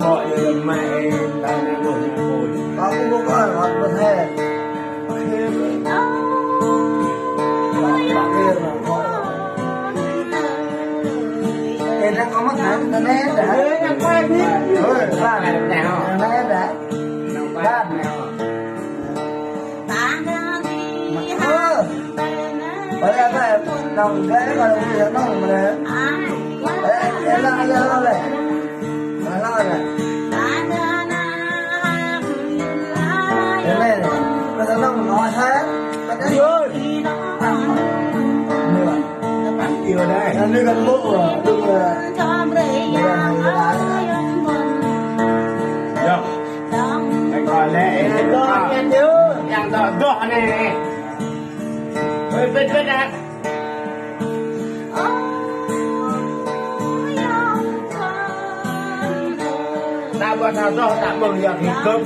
gọi mẹ ta buồn ngồi có cũng có gọi một thế khi thì nó có mắt hạnh nó né để nó quay biết ba nào né để ba nào bây giờ phải đồng cái mà đồng tiền nó mà đấy em lo giờ rồi lo rồi đây này bây giờ nó nói hết bắt đấy ơi chiều đây nó đi gần bộ rồi đừng là anh gọi lệ đó nghe chưa đang đỏ này ơi bên bên này ta qua thao do tạm mừng giờ thì cơm